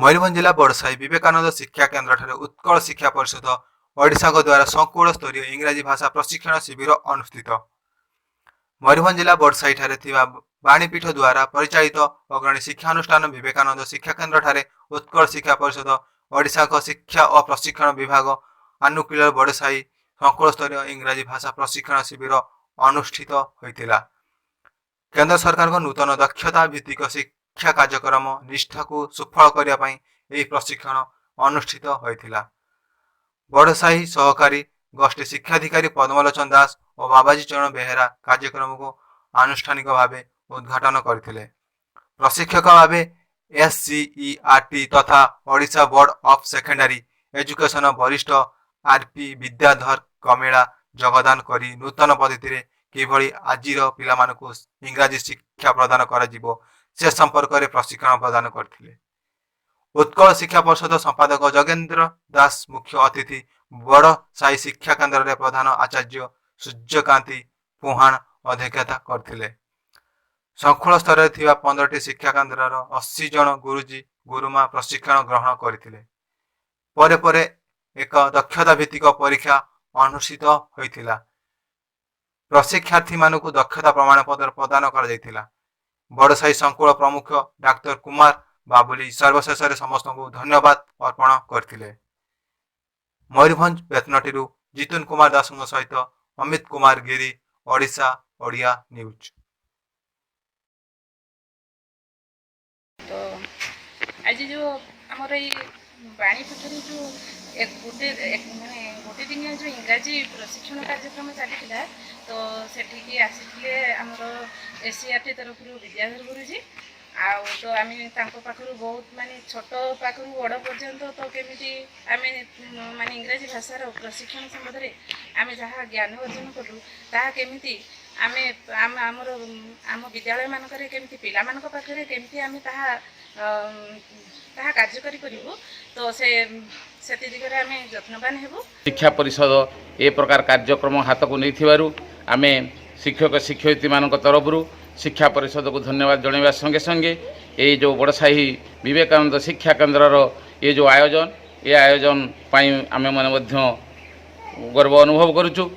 मयूरभंज जिला बड़साई विवेकानंद शिक्षा केन्द्र ठारे उत्कल शिक्षा परिषद ओडिशा द्वारा संकुल स्तरीय इंग्राजी भाषा प्रशिक्षण शिविर अनुष्ठित। मयूरभंज जिला बड़साई ठारे थिबा बाणीपीठ द्वारा परिचालित अग्रणी शिक्षानुष्ठान विवेकानंद शिक्षा केन्द्र ठारे उत्कल शिक्षा परिषद ओडिशा शिक्षा और प्रशिक्षण विभाग आनुकूल्य बड़साई संकुल स्तरीय इंग्राजी भाषा प्रशिक्षण शिविर अनुष्ठित होइतिला। केन्द्र सरकार नूतन दक्षता भित्तिक शिक्षा कार्यक्रम निष्ठा को सुफल करने प्रशिक्षण अनुष्ठित होइतिला। बड़साई सहकारी गोष्ठी शिक्षाधिकारी पद्मलोचन दास और बाबाजी चरण बेहेरा कार्यक्रम को आनुष्ठानिक भाव उद्घाटन करथिले। प्रशिक्षक भाव SCERT तथा Odisha board of secondary education वरिष्ठ RP विद्याधर कमेला जगदान करी नूतन पद्धति किभली आजिर पिलामानकु इंग्राजी शिक्षा प्रदान कराजिबो से संपर्क में प्रशिक्षण प्रदान करथिले। उत्कल शिक्षा परिषद संपादक जगेन्द्र दास मुख्य अतिथि बड़ साई शिक्षा केन्द्र प्रधान आचार्य सूर्यकांति पुहाण अध्यक्षता करथिले। संकुल स्तर में 15टी शिक्षा केन्द्र 80 जन गुरुजी गुरुमा प्रशिक्षण ग्रहण करथिले। परे परे एक दक्षता भित्तिक परीक्षा अनुष्ठित होइतिला। प्रशिक्षार्थी मानकु दक्षता प्रमाण पत्र प्रदान करा जायतिला। बड़साई संकुल प्रमुख डाक्टर कुमार बाबुली सर्वशेष समस्त को धन्यवाद अर्पण करथिले। मयूरभंज बेतनटीरू जितुन कुमार दास सहित अमित कुमार गिरी, ओडिशा ओडिया न्यूज। तो आज जो आमर बाणीपीठ जो गोटे दिन जो इंग्राजी प्रशिक्षण कार्यक्रम चली तो सेठी आसी आमर SCERT तरफ विद्याधर गुरुजी आउ तो आम पाखु बहुत माने छोट पाखु बड़ पर्यंत तो केमी आम माने इंग्राजी भाषार प्रशिक्षण संबंध में आम जहाँ ज्ञान अर्जन कलु ताहा केमी आम आमर आम विद्यालय मानक केमी पिला मानक पाखरे केमी आम ताहा कार्यकारी करूँ तो से दिगरे आम यत्नवान हेबु। शिक्षा परिषद ए प्रकार कार्यक्रम हाथ को नहीं आम शिक्षक शिक्षयित्री मानक तरफ शिक्षा परिषद को धन्यवाद जणाइबा संगे संगे ये जो बड़साई विवेकानंद शिक्षा केन्द्र ये जो आयोजन पाई आमे माने मध्य गर्व अनुभव करूँ।